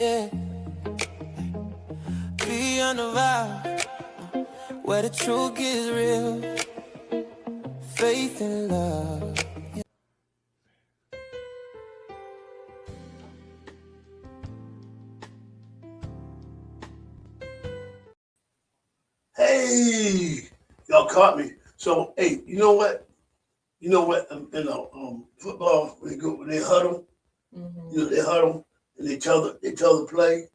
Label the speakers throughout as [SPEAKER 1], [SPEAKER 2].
[SPEAKER 1] yeah. Beyond the vow, where the truth gets real, faith and love.
[SPEAKER 2] Hey, y'all caught me. So, hey, you know what? Football when they huddle, they huddle and they tell the play,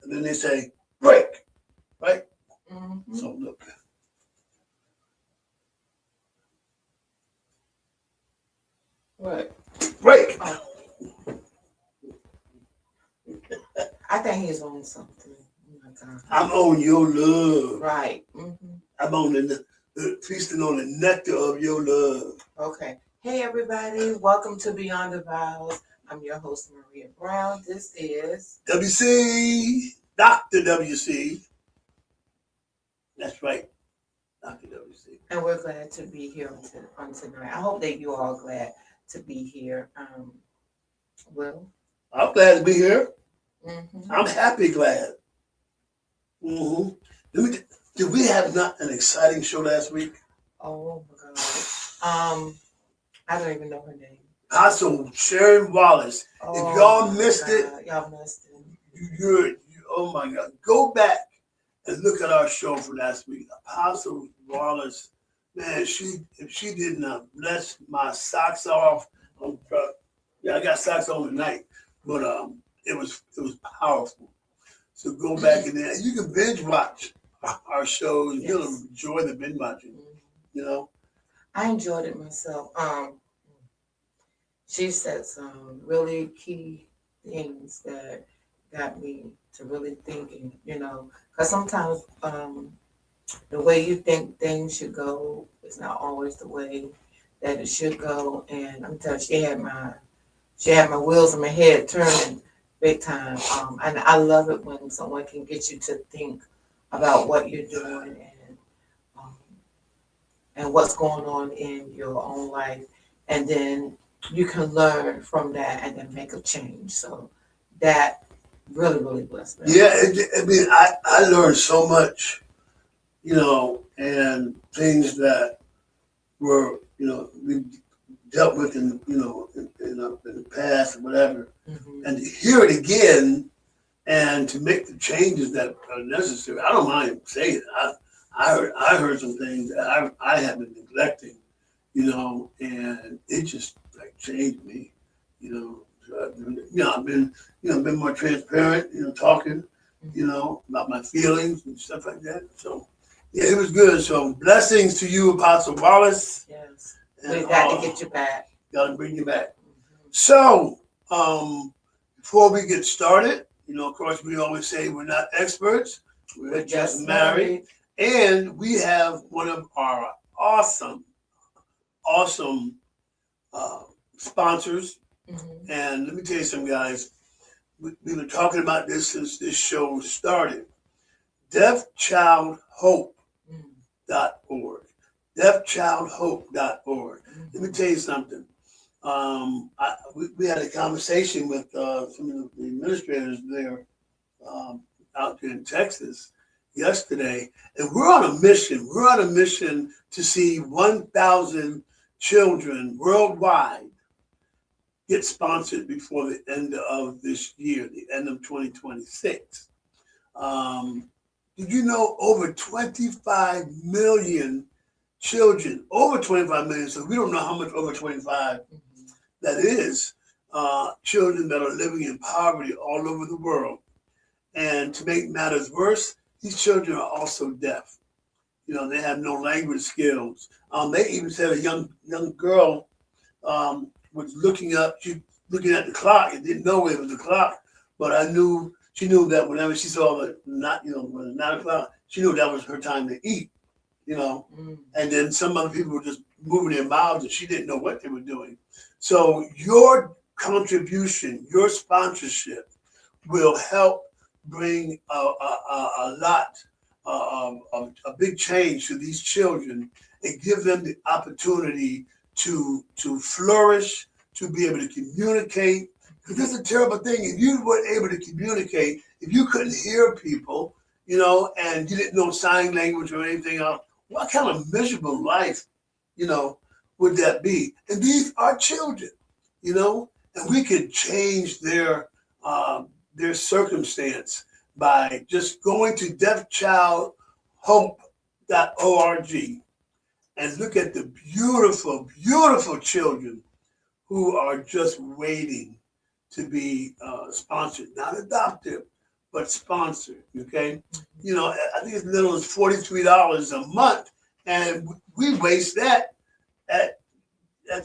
[SPEAKER 2] and then they say break, right? So look,
[SPEAKER 3] What?
[SPEAKER 2] break.
[SPEAKER 3] Oh, I think he's on something. Oh my God.
[SPEAKER 2] I'm on your love.
[SPEAKER 3] Right.
[SPEAKER 2] I'm on the feasting on the nectar of your love.
[SPEAKER 3] Okay. Hey, everybody. Welcome to Beyond the Vows. I'm your host, Maria Brown. This is
[SPEAKER 2] WC, Dr. WC. That's right, Dr. WC.
[SPEAKER 3] and we're glad to be here on tonight. I hope that you all glad to be here. Will.
[SPEAKER 2] I'm glad to be here.
[SPEAKER 3] Mm-hmm.
[SPEAKER 2] I'm happy glad. Did we have not an exciting show last week?
[SPEAKER 3] Oh my God. I don't even know her name.
[SPEAKER 2] Apostle Sharon Wallace.
[SPEAKER 3] Oh,
[SPEAKER 2] if y'all missed
[SPEAKER 3] y'all missed it.
[SPEAKER 2] oh my God, go back and look at our show for last week. Apostle Wallace, man, if she did not bless my socks off, I got socks on tonight, but it was powerful. So go back in there. You can binge watch our shows.
[SPEAKER 3] Yes.
[SPEAKER 2] You'll enjoy the binge watching. You know.
[SPEAKER 3] I enjoyed it myself. She said some really key things that got me to really thinking. Because sometimes the way you think things should go is not always the way that it should go. And I'm telling you, she had my wheels in my head turning big time. And I love it when someone can get you to think about what you're doing and what's going on in your own life, and then you can learn from that and then make a change. So that really, really blessed me.
[SPEAKER 2] Yeah, I learned so much, and things that were, we dealt with in the past or whatever, and to hear it again and to make the changes that are necessary. I don't mind saying it. I heard some things that I have been neglecting, and it just like changed me, I've been more transparent, talking, about my feelings and stuff like that. So yeah, it was good. So blessings to you, Apostle Wallace.
[SPEAKER 3] Yes, we got to get you back.
[SPEAKER 2] Got to bring you back. So before we get started, of course, we always say we're not experts. We're just married. And we have one of our awesome sponsors. And let me tell you something, guys. We've been talking about this since this show started. deafchildhope.org. deafchildhope.org. Let me tell you something. We had a conversation with some of the administrators there out there in Texas yesterday, and we're on a mission. We're on a mission to see 1,000 children worldwide get sponsored before the end of this year, the end of 2026. Did you know over 25 million children, over 25 million, so we don't know how much over 25 that is, children that are living in poverty all over the world. And to make matters worse, these children are also deaf. They have no language skills. They even said a young girl was looking at the clock and didn't know it was the clock, but she knew that whenever she saw when it's 9 o'clock, she knew that was her time to eat. And then some other people were just moving their mouths and she didn't know what they were doing. So your contribution, your sponsorship will help bring a big change to these children and give them the opportunity to flourish, to be able to communicate. Because this is a terrible thing. If you weren't able to communicate, if you couldn't hear people, you know, and you didn't know sign language or anything else, what kind of miserable life, you know, would that be? And these are children, you know, and we could change their circumstance by just going to deafchildhope.org and look at the beautiful, beautiful children who are just waiting to be sponsored, not adopted, but sponsored. Okay, you know, I think as little as $43 a month, and we waste that at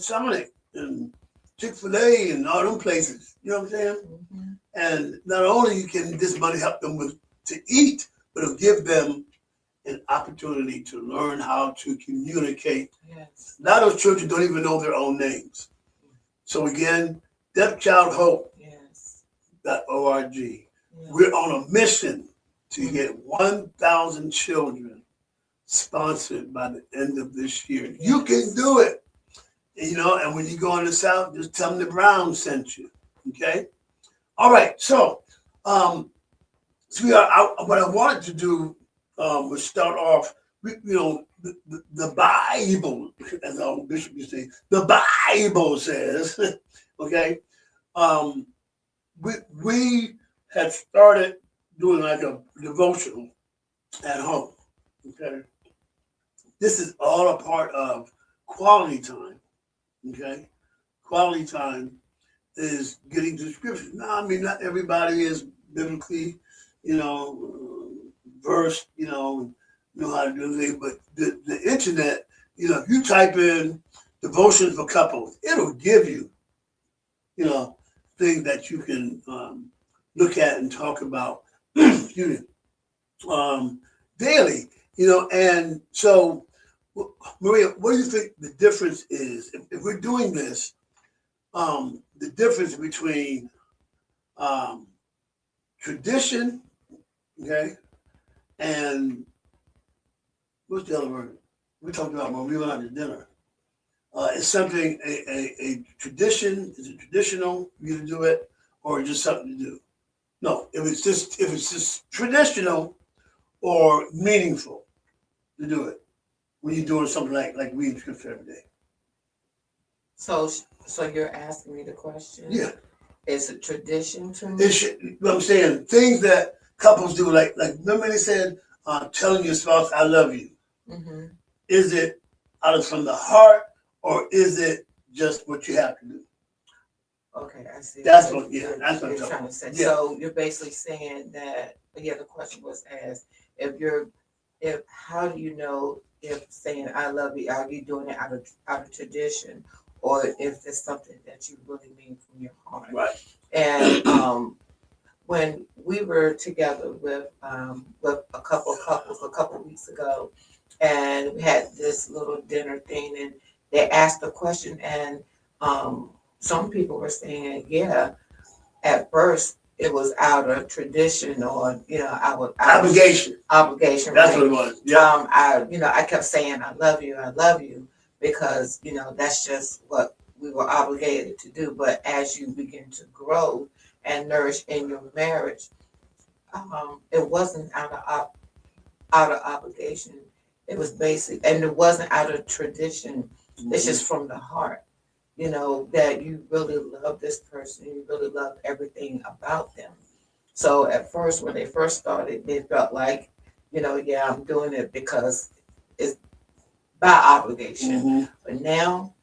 [SPEAKER 2] Sonic and Chick-fil-A and all them places. You know what I'm saying?
[SPEAKER 3] Mm-hmm.
[SPEAKER 2] And not only can this money help them to eat, but it'll give them an opportunity to learn how to communicate.
[SPEAKER 3] Yes.
[SPEAKER 2] A lot of those children don't even know their own names. So again, deafchildhope.org.
[SPEAKER 3] Yes.
[SPEAKER 2] Yes. We're on a mission to get 1,000 children sponsored by the end of this year. Yes. You can do it. And, you know, and when you go in the South, just tell them the Brown sent you. Okay? All right. So, what I wanted to do was start off with, you know, the Bible, as our bishop used to say, the Bible says, okay, we had started doing like a devotional at home, okay? This is all a part of quality time, okay? Quality time is getting to scripture. Now, I mean, not everybody is biblically, you know, versed, you know how to do things, but the internet, you know, if you type in devotions for couples, it'll give you, you know, things that you can look at and talk about, excuse me, daily, you know. And so, Maria, what do you think the difference is if we're doing this? The difference between tradition, okay, and what's the other word? We talked about when we went out to dinner. Is something a tradition? Is it traditional for you to do it, or just something to do? No, if it's just traditional or meaningful to do it when you're doing something like reading scripture every day.
[SPEAKER 3] So you're asking me the question?
[SPEAKER 2] Yeah.
[SPEAKER 3] Is it tradition to me?
[SPEAKER 2] It should, what I'm saying, things that couples do, like remember they said, telling your spouse, I love you.
[SPEAKER 3] Mm-hmm.
[SPEAKER 2] Is it out of from the heart, or is it just what you have to do?
[SPEAKER 3] Okay, I see.
[SPEAKER 2] That's what you're
[SPEAKER 3] trying to say.
[SPEAKER 2] Yeah.
[SPEAKER 3] So you're basically saying that, the question was asked, how do you know if saying I love you, are you doing it out of tradition, or if it's something that you really mean from your heart?
[SPEAKER 2] Right.
[SPEAKER 3] And when we were together with a couple of couples a couple of weeks ago, and we had this little dinner thing, and they asked the question, and some people were saying, yeah, at first it was out of tradition, or obligation.
[SPEAKER 2] That's
[SPEAKER 3] Right?
[SPEAKER 2] what it was. Yeah.
[SPEAKER 3] I kept saying I love you, because that's just what we were obligated to do. But as you begin to grow and nourish in your marriage, it wasn't out of obligation. It was basic, and it wasn't out of tradition. Mm-hmm. It's just from the heart, that you really love this person. You really love everything about them. So at first, when they first started, they felt like, yeah, I'm doing it because it's by obligation. Mm-hmm. But now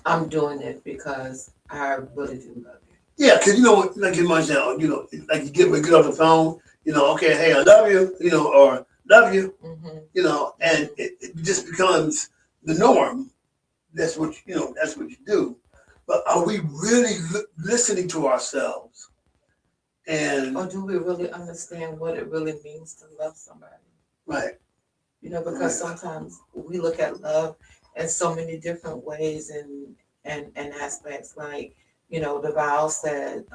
[SPEAKER 3] I'm doing it because I really do love you.
[SPEAKER 2] Yeah, because like you might say, like you get off the phone, okay, hey, I love you, or love you, mm-hmm. And it just becomes the norm. That's what that's what you do. But are we really listening to ourselves?
[SPEAKER 3] Or do we really understand what it really means to love somebody?
[SPEAKER 2] Right.
[SPEAKER 3] Because sometimes we look at love in so many different ways and aspects. Like, the vow said,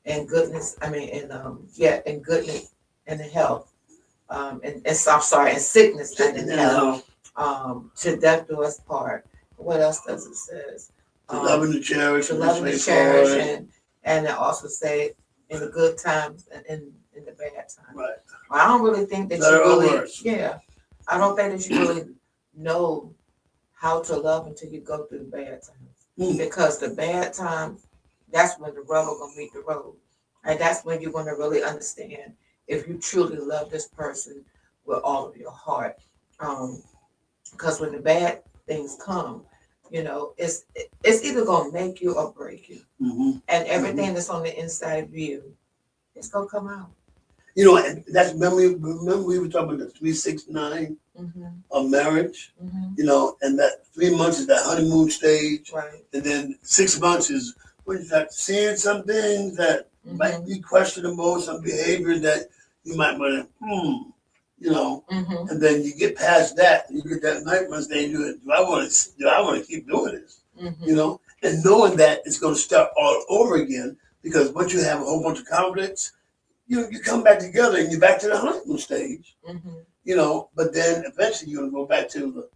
[SPEAKER 3] in goodness, in goodness and in health, in sickness and in health, to death do us part. what else does it says?
[SPEAKER 2] To love and to cherish,
[SPEAKER 3] To
[SPEAKER 2] and be
[SPEAKER 3] love and to cherish,
[SPEAKER 2] straightforward.
[SPEAKER 3] and it also say in the good times and in the bad times.
[SPEAKER 2] Right.
[SPEAKER 3] Well, I don't really think that
[SPEAKER 2] Better
[SPEAKER 3] you
[SPEAKER 2] or
[SPEAKER 3] really,
[SPEAKER 2] worse.
[SPEAKER 3] yeah, I don't think that you really know how to love until you go through the bad times.
[SPEAKER 2] Mm.
[SPEAKER 3] Because the bad times, that's when the rubber gonna meet the road, and that's when you're gonna really understand if you truly love this person with all of your heart. Because when the bad things come, you know, it's either gonna make you or break you,
[SPEAKER 2] Mm-hmm.
[SPEAKER 3] and everything that's on the inside of you, it's gonna come out.
[SPEAKER 2] You know, and that's remember we were talking about the 369
[SPEAKER 3] Mm-hmm.
[SPEAKER 2] of marriage.
[SPEAKER 3] Mm-hmm.
[SPEAKER 2] You know, and that 3 months is that honeymoon stage,
[SPEAKER 3] Right.
[SPEAKER 2] and then 6 months is when you start seeing some things that might
[SPEAKER 3] Mm-hmm.
[SPEAKER 2] be questionable, some behavior that you might want to, you know,
[SPEAKER 3] Mm-hmm.
[SPEAKER 2] and then you get past that, you get that 9 month stage. Do I want to keep doing this?
[SPEAKER 3] Mm-hmm.
[SPEAKER 2] You know, and knowing that it's going to start all over again because once you have a whole bunch of conflicts, you come back together and you're back to the honeymoon stage.
[SPEAKER 3] Mm-hmm.
[SPEAKER 2] You know, but then eventually you're going to go back to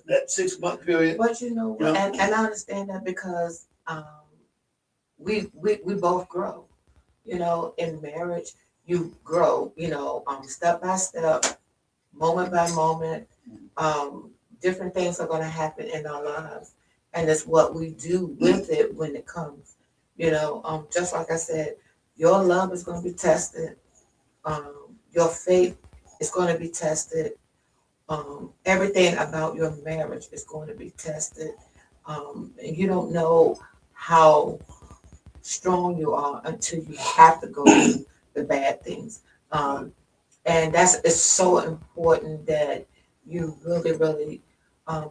[SPEAKER 2] that 6 month period.
[SPEAKER 3] But you know,
[SPEAKER 2] You know?
[SPEAKER 3] and I understand that because we both grow. You know, in marriage, you grow. You know, step by step, moment by moment. Different things are going to happen in our lives, and it's what we do with it when it comes. You know, just like I said, your love is going to be tested. Your faith is going to be tested. Everything about your marriage is going to be tested. And you don't know how strong you are until you have to go through the bad things. And it's so important that you really, really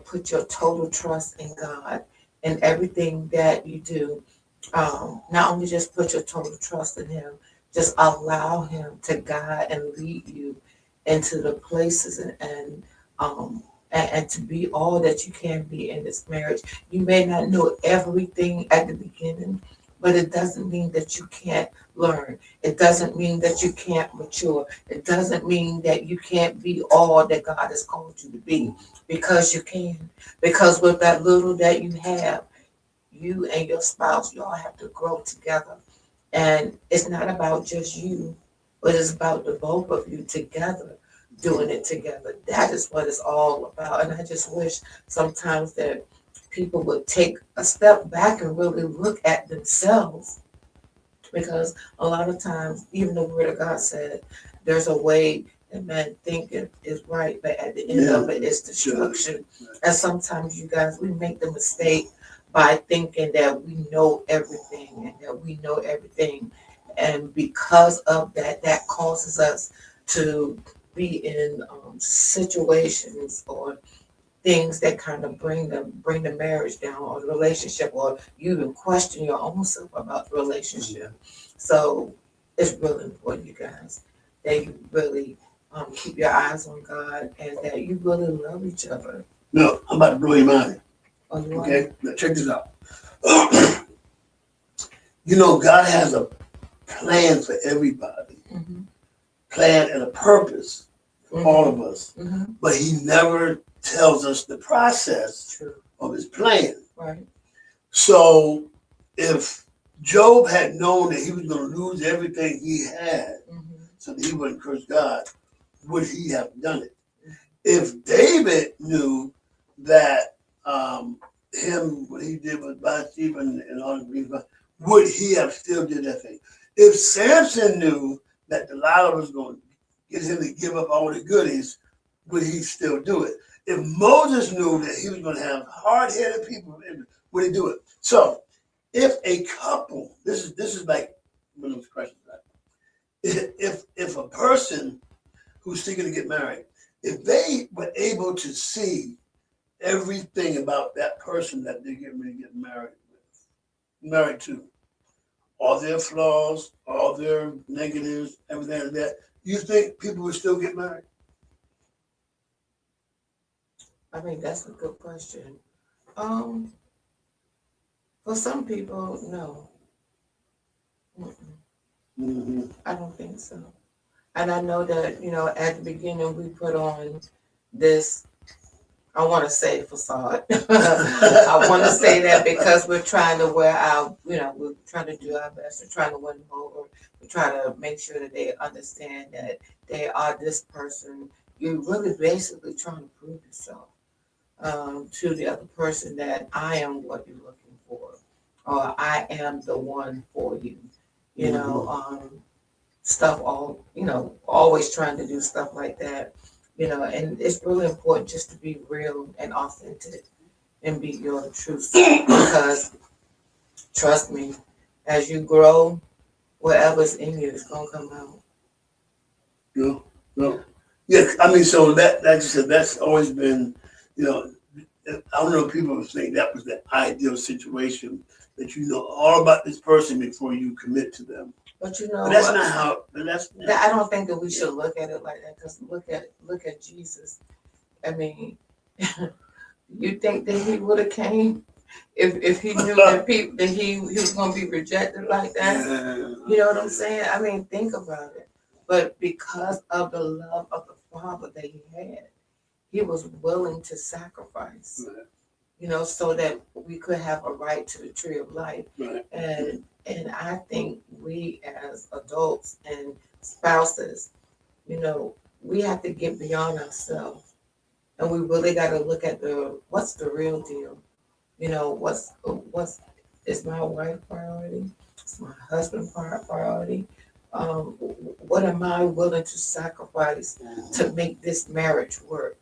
[SPEAKER 3] put your total trust in God in everything that you do. Not only just put your total trust in Him, just allow Him to guide and lead you into the places and to be all that you can be in this marriage. You may not know everything at the beginning, but it doesn't mean that you can't learn. It doesn't mean that you can't mature. It doesn't mean that you can't be all that God has called you to be, because you can. Because with that little that you have, you and your spouse, you all have to grow together. And it's not about just you, but it's about the both of you together, doing it together. That is what it's all about. And I just wish sometimes that people would take a step back and really look at themselves, because a lot of times, even the Word of God said, there's a way that man think it is right, but at the end of it, it's destruction. And sometimes, you guys, we make the mistake by thinking that we know everything and that we know everything. And because of that, that causes us to be in situations or things that kind of bring the marriage down or the relationship, or you even question your own self about the relationship. So it's really important, you guys, that you really keep your eyes on God and that you really love each other.
[SPEAKER 2] No, I'm about to blow your mind.
[SPEAKER 3] Oh, you are?
[SPEAKER 2] Okay, now check this out. You know, God has a plan for everybody,
[SPEAKER 3] Mm-hmm.
[SPEAKER 2] plan and a purpose for
[SPEAKER 3] Mm-hmm.
[SPEAKER 2] all of us,
[SPEAKER 3] Mm-hmm.
[SPEAKER 2] but He never tells us the process
[SPEAKER 3] True.
[SPEAKER 2] of His plan.
[SPEAKER 3] Right.
[SPEAKER 2] So if Job had known that he was going to lose everything he had
[SPEAKER 3] Mm-hmm.
[SPEAKER 2] so that he wouldn't curse God, would he have done it? If David knew that what he did with Bathsheba and all the reasons, would he have still did that thing? If Samson knew that Delilah was going to get him to give up all the goodies, would he still do it? If Moses knew that he was going to have hard-headed people, would he do it? So, if a couple, this is like one of those questions, right? If a person who's seeking to get married, if they were able to see everything about that person that they're getting ready to get married to, all their flaws, all their negatives, everything like that, you think people would still get married?
[SPEAKER 3] I mean, that's a good question. Um, for some people, no. Mm-mm.
[SPEAKER 2] Mm-hmm.
[SPEAKER 3] I don't think so. And I know that, at the beginning we put on this I want to say facade. I want to say that because we're trying to wear our, we're trying to do our best. We're trying to win them over. We try to make sure that they understand that they are this person. You're really basically trying to prove yourself to the other person that I am what you're looking for, or I am the one for you. You know, stuff all, always trying to do stuff like that. And it's really important just to be real and authentic and be your truth. Because trust me, as you grow, whatever's in you is gonna come out.
[SPEAKER 2] No. Yeah, I mean, so that just said that's always been, you know, I don't know. People would think that was the ideal situation that you know all about this person before you commit to them.
[SPEAKER 3] But you know,
[SPEAKER 2] But that's not how. That's
[SPEAKER 3] I don't think that we should look at it like that. Because look at Jesus. I mean, you think that he would have came if he knew that people that he was gonna be rejected like that? You know what I'm saying? I mean, think about it. But because of the love of the Father that he had, he was willing to sacrifice.
[SPEAKER 2] Right.
[SPEAKER 3] So that we could have a right to the tree of life.
[SPEAKER 2] Right.
[SPEAKER 3] And I think we as adults and spouses, we have to get beyond ourselves. And we really got to look at what's the real deal. What's is my wife priority? Is my husband priority? What am I willing to sacrifice to make this marriage work?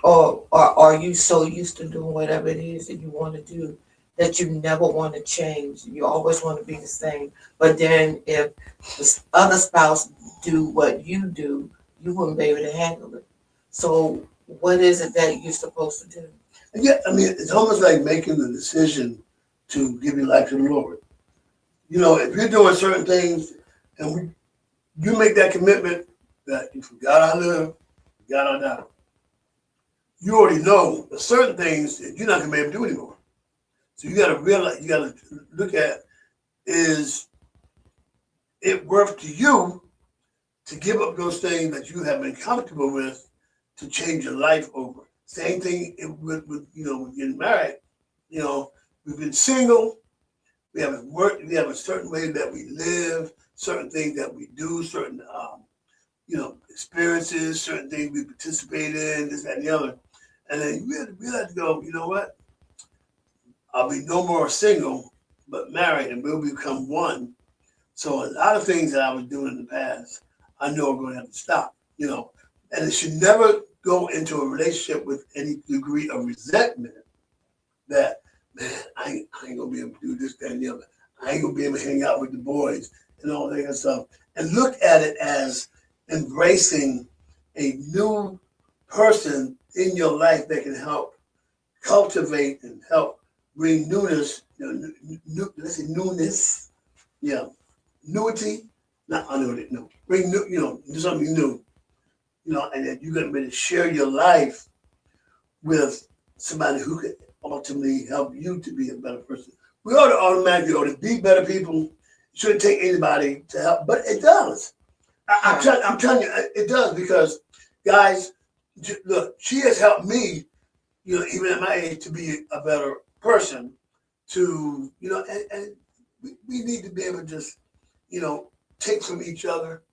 [SPEAKER 3] Or are you so used to doing whatever it is that you want to do that you never want to change? You always want to be the same. But then if the other spouse do what you do, you wouldn't be able to handle it. So what is it that you're supposed to do?
[SPEAKER 2] Yeah, I mean, it's almost like making the decision to give your life to the Lord. If you're doing certain things and you make that commitment that if God I live, God I die, you already know there's certain things that you're not going to be able to do anymore. So you got to realize, you got to look at, is it worth to you to give up those things that you have been comfortable with to change your life over? Same thing with with getting married. We've been single. We haven't worked. We have a certain way that we live, certain things that we do, certain experiences, certain things we participate in, this, that, and the other. And then we have to go, you know what? I'll be no more single, but married, and we'll become one. So a lot of things that I was doing in the past, I know I'm going to have to stop, And it should never go into a relationship with any degree of resentment that, man, I ain't going to be able to do this, that, and the other. I ain't going to be able to hang out with the boys and all that kind of stuff. And look at it as embracing a new person in your life that can help cultivate and help bring newness, let's say newness, newity, not unity, no, bring new, do something new, and that you're going to be able to share your life with somebody who could ultimately help you to be a better person. We ought to automatically be better people. It shouldn't take anybody to help, but it does. I'm telling you, it does, because, guys, look, she has helped me, even at my age, to be a better person. And we need to be able to just, take from each other,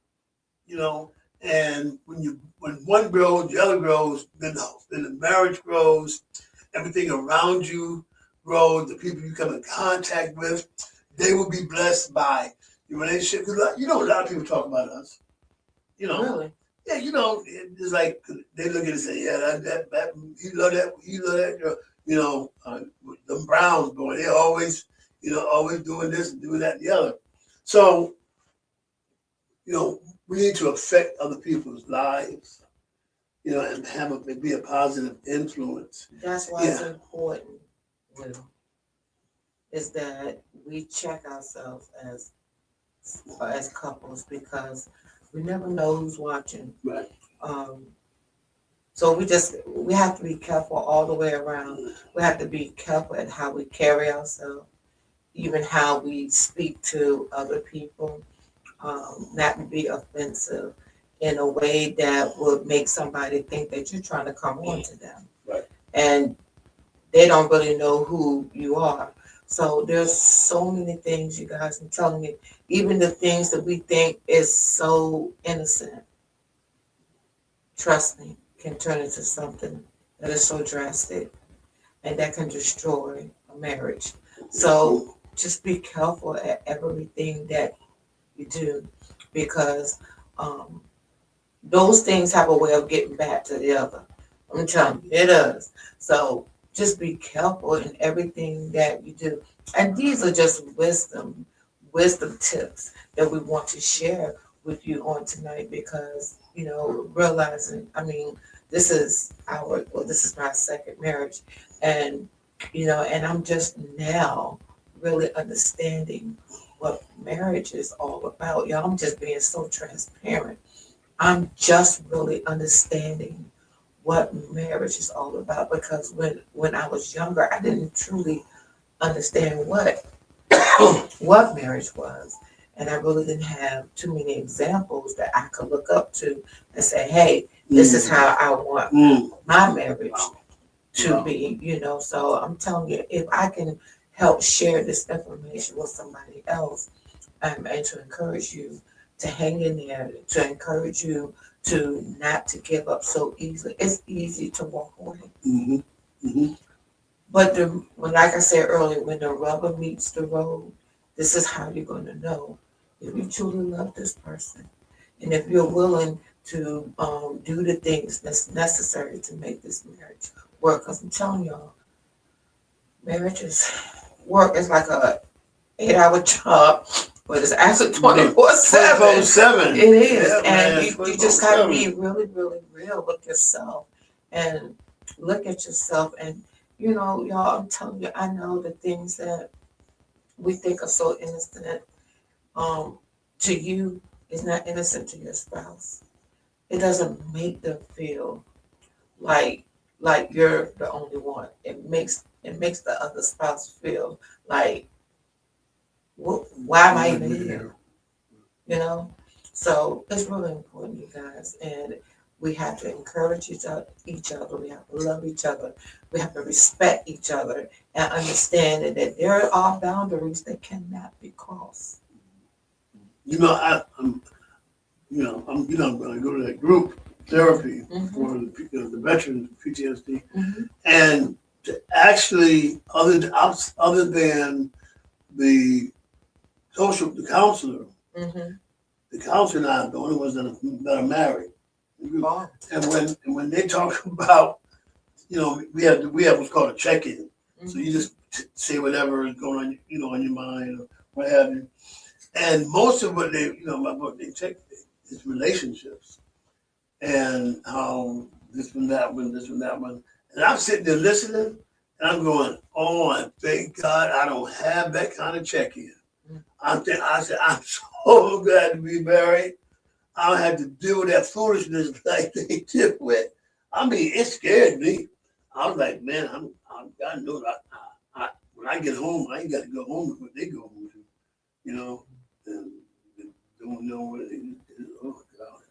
[SPEAKER 2] and when one grows, the other grows, then the marriage grows, everything around you grows, the people you come in contact with, they will be blessed by your relationship. Because, a lot of people talk about us.
[SPEAKER 3] Really?
[SPEAKER 2] Yeah, it's like they look at it and say, yeah, that he love that girl. The Browns boy, they always doing this and doing that and the other. So, we need to affect other people's lives, and be a positive influence.
[SPEAKER 3] That's why it's important, is that we check ourselves as couples, because we never know who's watching.
[SPEAKER 2] Right.
[SPEAKER 3] So we have to be careful all the way around. We have to be careful at how we carry ourselves, even how we speak to other people, not to be offensive in a way that would make somebody think that you're trying to come on to them.
[SPEAKER 2] Right.
[SPEAKER 3] and they don't really know who you are. So there's so many things, you guys, I'm telling you, even the things that we think is so innocent, trust me, can turn into something that is so drastic and that can destroy a marriage. So just be careful at everything that you do, because um, those things have a way of getting back to the other. I'm telling you, it does. So just be careful in everything that you do. And these are just wisdom tips that we want to share with you on tonight, because, realizing, I mean, this is my second marriage. And, and I'm just now really understanding what marriage is all about. Y'all, I'm just being so transparent. I'm just really understanding what marriage is all about, because when I was younger, I didn't truly understand what marriage was, and I really didn't have too many examples that I could look up to and say, "Hey, this is how I want my marriage to be." So I'm telling you, if I can help share this information with somebody else, and to encourage you to hang in there, to encourage you to not to give up so easily. It's easy to walk away.
[SPEAKER 2] Mm-hmm. Mm-hmm.
[SPEAKER 3] But like I said earlier, when the rubber meets the road, this is how you're going to know if you truly love this person, and if you're willing to do the things that's necessary to make this marriage work. Because I'm telling y'all, marriage is work. It's like a 8-hour job, but it's actually 24/7.
[SPEAKER 2] 24/7.
[SPEAKER 3] It is,
[SPEAKER 2] Yeah,
[SPEAKER 3] and
[SPEAKER 2] man,
[SPEAKER 3] you just got to
[SPEAKER 2] 24/7.
[SPEAKER 3] be really, really real with yourself, and look at yourself. And y'all, I'm telling you, I know the things that we think are so innocent, to you is not innocent to your spouse. It doesn't make them feel like you're the only one. It makes the other spouse feel like, why am I even here? You know? So it's really important, you guys. And we have to encourage each other. We have to love each other. We have to respect each other and understand that there are boundaries that cannot be crossed.
[SPEAKER 2] I'm going to go to that group therapy for the veterans PTSD, and to actually, other than the the counselor, the counselor and I are the only ones that are married.
[SPEAKER 3] Oh.
[SPEAKER 2] And when they talk about, we have what's called a check-in. So you just say whatever is going on, on your mind or what have you. And most of what they check is relationships and how this one, that one, this one, that one. And I'm sitting there listening, and I'm going, "Oh, and thank God I don't have that kind of check-in." I said, I'm so glad to be married. I don't have to deal with that foolishness like they deal with. I mean, it scared me. I was like, man, I know that when I get home, I ain't got to go home with what they go home to, and don't know what it is. Oh God,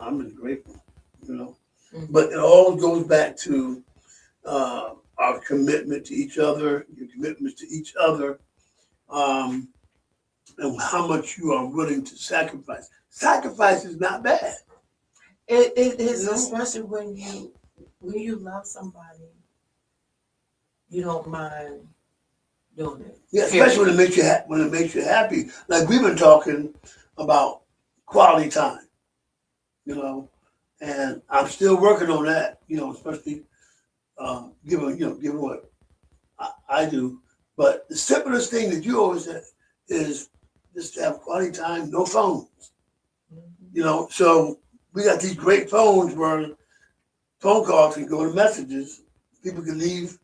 [SPEAKER 2] I'm grateful, But it all goes back to our commitment to each other, your commitments to each other, and how much you are willing to sacrifice. Sacrifice is not bad.
[SPEAKER 3] It is, especially when you love somebody, you don't mind doing it.
[SPEAKER 2] Yeah, especially when it makes you happy. Like we've been talking about quality time, and I'm still working on that. Especially given what I do. But the simplest thing that you always say is just to have quality time, no phones. So we got these great phones where phone calls can go to messages. People can leave,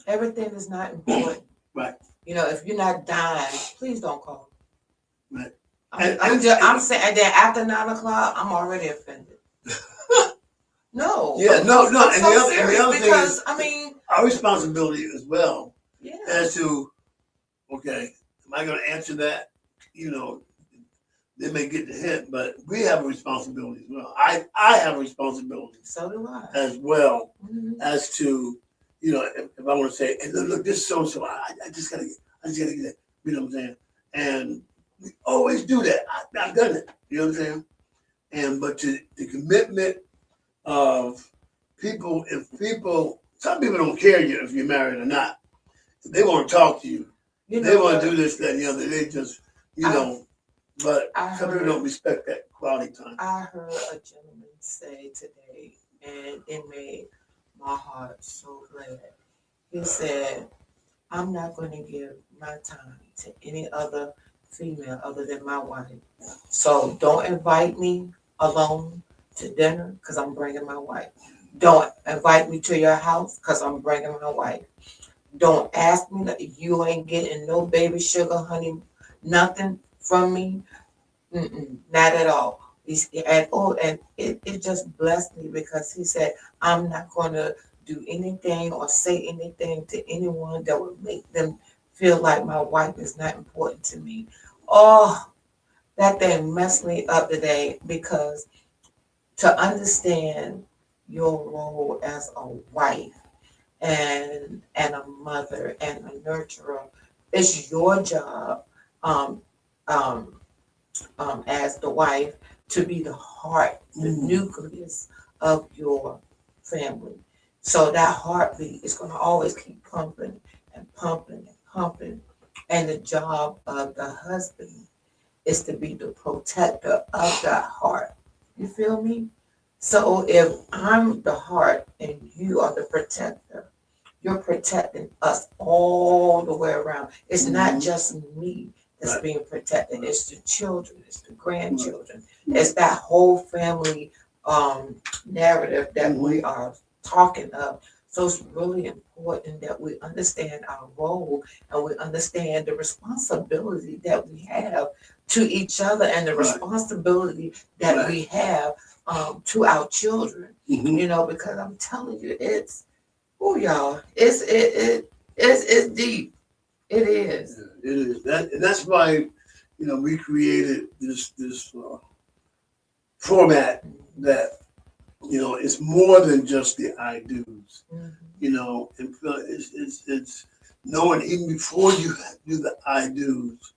[SPEAKER 3] Everything is not important.
[SPEAKER 2] Right.
[SPEAKER 3] If you're not dying, please don't call.
[SPEAKER 2] Right.
[SPEAKER 3] I'm saying that after 9 o'clock, I'm already offended. No.
[SPEAKER 2] Yeah, no.
[SPEAKER 3] I'm
[SPEAKER 2] And
[SPEAKER 3] so
[SPEAKER 2] the
[SPEAKER 3] serious
[SPEAKER 2] other
[SPEAKER 3] because
[SPEAKER 2] thing is, our responsibility as well, as to, okay, am I going to answer that? they may get the hint, but we have a responsibility as well. I have a responsibility
[SPEAKER 3] So do I.
[SPEAKER 2] as well
[SPEAKER 3] Mhm.
[SPEAKER 2] as to, if I want to say, hey, look, this so-and-so, I just gotta get that. You know what I'm saying? And we always do that. I've done it. You know what I'm saying? But the commitment of people, some people don't care if you're married or not. They want to talk to you. They want to do this, that, and the other. They just, but some people don't respect that quality time.
[SPEAKER 3] I heard a gentleman say today, and it made my heart so glad. He said, I'm not going to give my time to any other female other than my wife. So don't invite me alone to dinner because I'm bringing my wife. Don't invite me to your house because I'm bringing my wife. Don't ask me that you ain't getting no baby sugar, honey, nothing from me. Not at all. And it just blessed me because he said, I'm not going to do anything or say anything to anyone that would make them feel like my wife is not important to me. Oh, that thing messed me up today because to understand your role as a wife and a mother and a nurturer, it's your job as the wife to be the heart, the nucleus of your family. So that heartbeat is going to always keep pumping and pumping and pumping. And the job of the husband is to be the protector of that heart. You feel me? So if I'm the heart and you are the protector, you're protecting us all the way around. It's not just me that's being protected. It's the children, it's the grandchildren, it's that whole family narrative that we are talking of. So it's really important that we understand our role and we understand the responsibility that we have to each other and the responsibility that we have to our children. Because I'm telling you, it's deep. It is.
[SPEAKER 2] Yeah, it is. That's why, we created this format that, it's more than just the I do's. And it's knowing even before you do the I do's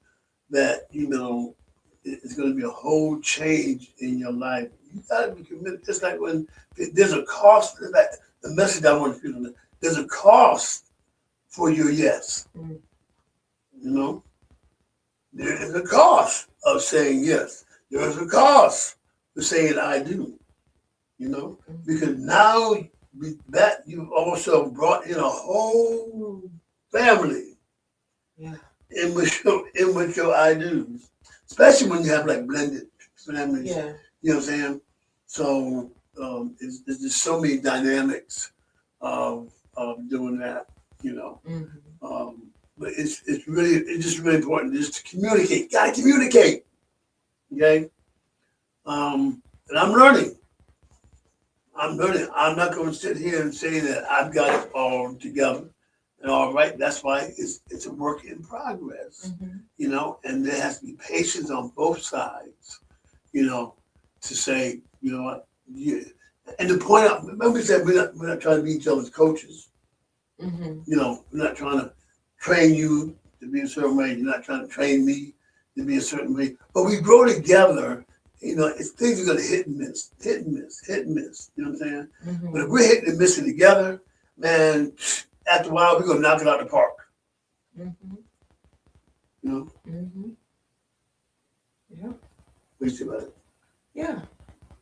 [SPEAKER 2] that, it's going to be a whole change in your life. You got to be committed. Just like when there's a cost, the message I want people to know, there's a cost for your yes. There is a cost of saying yes. There is a cost for saying I do. Because now that you've also brought in a whole family in which your I do's, especially when you have like blended families.
[SPEAKER 3] Yeah.
[SPEAKER 2] You know what I'm saying? So there's just so many dynamics of doing that. But it's just really important just to communicate. Gotta communicate. Okay. And I'm learning. I'm not going to sit here and say that I've got it all together and all right. That's why it's a work in progress. And there has to be patience on both sides. To say, what, and to point out. Remember, we said we're not trying to be each other's coaches. We're not trying to train you to be a certain way. You're not trying to train me to be a certain way. But we grow together. It's things are going to hit and miss. You know what I'm saying? But if we're hitting and missing together, man, after a while, we're going to knock it out of the park.
[SPEAKER 3] Yeah.
[SPEAKER 2] What do you say about it?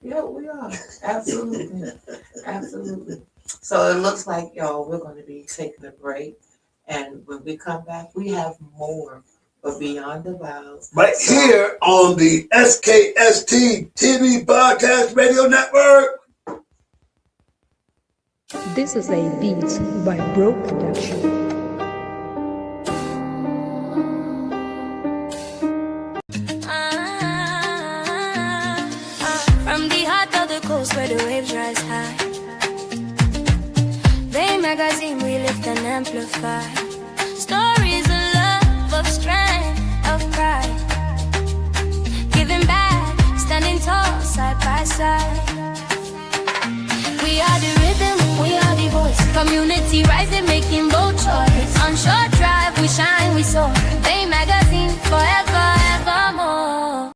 [SPEAKER 3] Yeah, we are. Absolutely. Absolutely. So it looks like, y'all, we're going to be taking a break. And when we come back, we have more of Beyond the Vows.
[SPEAKER 2] Right here on the SKST TV Podcast Radio Network.
[SPEAKER 4] This is a Beats by Bro Production.
[SPEAKER 5] From the heart of the coast where the waves rise high, they magazine we lift and amplify. Stories of love, of strength, of pride, giving back we soar. Fame magazine forever, evermore.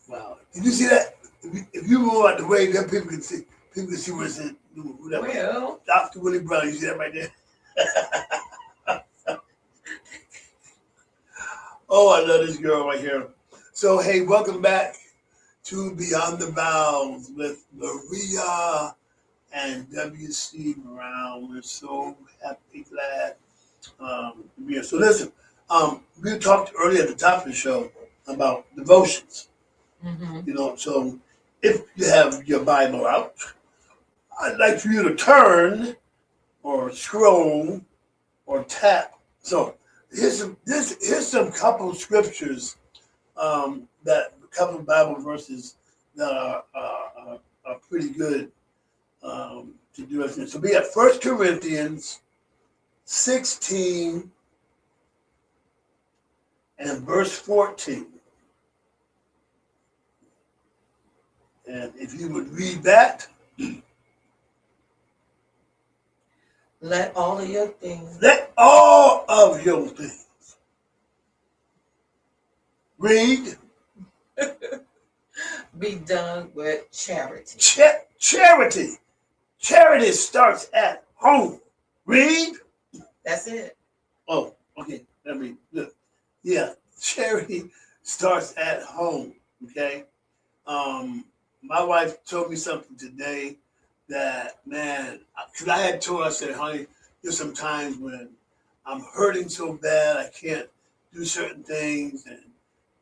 [SPEAKER 2] Wow. Did you see that? If you move out the way, then people can see what's in.
[SPEAKER 3] Well,
[SPEAKER 2] Dr. Willie Brown, you see that right there? Oh, I love this girl right here. So, hey, welcome back to Beyond the Vows with Maria and W.C. Brown. We're so happy, glad to be here. So, listen, we talked earlier at the top of the show about devotions.
[SPEAKER 3] mm-hmm.
[SPEAKER 2] You know, so if you have your Bible out, I'd like for you to turn or scroll or tap. So here's some couple scriptures, that couple Bible verses that are pretty good to do us. So we have 1 Corinthians 16 and verse 14. And if you would read that.
[SPEAKER 3] Let all of your things
[SPEAKER 2] Let all of your things. Read.
[SPEAKER 3] be done with charity.
[SPEAKER 2] Charity. Charity starts at home. Read.
[SPEAKER 3] That's it.
[SPEAKER 2] Oh, okay. Let me look. Yeah, charity starts at home. Okay. My wife told me something today that, man, because I had told her, I said, honey, there's some times when I'm hurting so bad I can't do certain things, and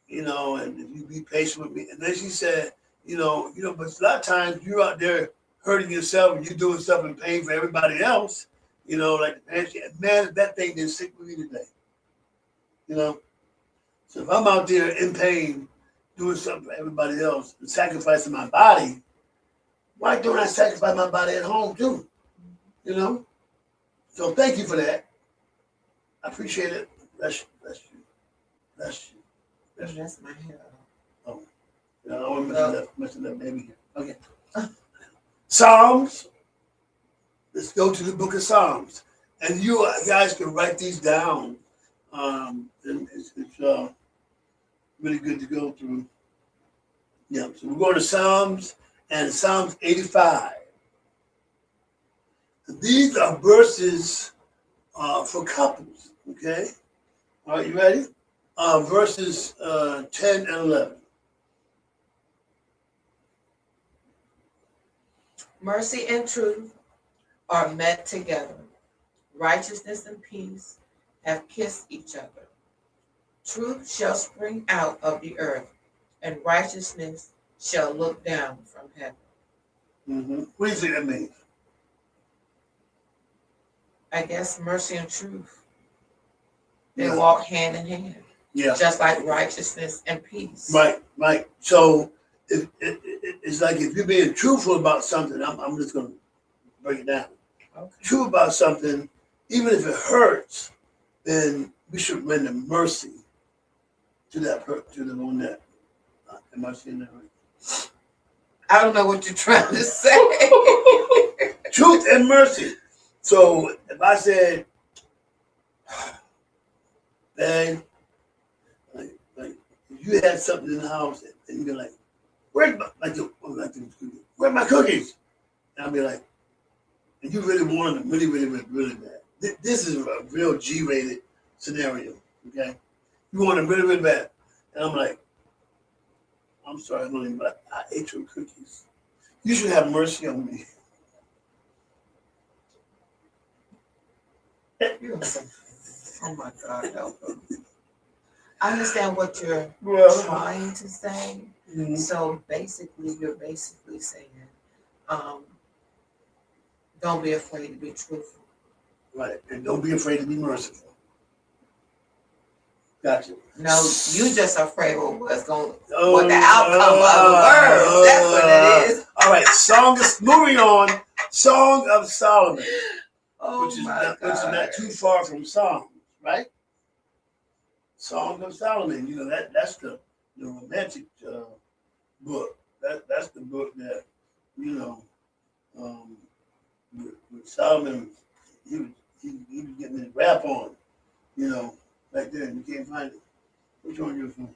[SPEAKER 2] and if you be patient with me. And then she said, but a lot of times you're out there hurting yourself and you're doing stuff in pain for everybody else. Like the parents, man, that thing didn't stick with me today. So if I'm out there in pain doing something for everybody else and sacrificing my body, why don't I sacrifice my body at home too? So thank you for that. I appreciate it. Bless you. Bless you. Bless you. Bless you.
[SPEAKER 3] That's my hair.
[SPEAKER 2] Oh, I don't want to mess it up, baby. Okay. Psalms. Let's go to the book of Psalms. And you guys can write these down. And it's really good to go through. Yeah, so we're going to Psalms and Psalms 85. And these are verses for couples, okay? All right, you ready? Verses 10 and 11.
[SPEAKER 3] Mercy and truth are met together. Righteousness and peace have kissed each other. Truth shall spring out of the earth, and righteousness shall look down from heaven.
[SPEAKER 2] Mm-hmm. What do you think that means?
[SPEAKER 3] I guess mercy and truth, they
[SPEAKER 2] Yeah.
[SPEAKER 3] walk hand in hand,
[SPEAKER 2] Yeah.
[SPEAKER 3] just like righteousness and peace.
[SPEAKER 2] Right. So it's like if you're being truthful about something, I'm just going to break it down.
[SPEAKER 3] Okay.
[SPEAKER 2] True about something, even if it hurts, then we should render mercy to the one that. Am I saying that right?
[SPEAKER 3] I don't know what you're trying to say.
[SPEAKER 2] Truth and mercy. So if I said, "Babe, like if you had something in the house and you'd be like, where's my cookies? And I'd be like, and you really wanted them really, really, really, really bad. This is a real G-rated scenario, okay? You want them really, really bad. And I'm like, I'm sorry, honey, but I ate your cookies. You should have mercy on me.
[SPEAKER 3] Oh my God, help them. I understand what you're trying to say.
[SPEAKER 2] Mm-hmm.
[SPEAKER 3] So you're basically saying, don't be afraid to be truthful.
[SPEAKER 2] Right, and don't be afraid to be merciful. Gotcha.
[SPEAKER 3] No, you just afraid of what the outcome of the word. That's what it is.
[SPEAKER 2] All right, moving on. Song of Solomon,
[SPEAKER 3] Oh
[SPEAKER 2] which is
[SPEAKER 3] my
[SPEAKER 2] not too far from Psalms, right? Song of Solomon. That's the romantic book. That's the book that with Solomon, he was getting his rap on, back then. You can't find it. Which one you from?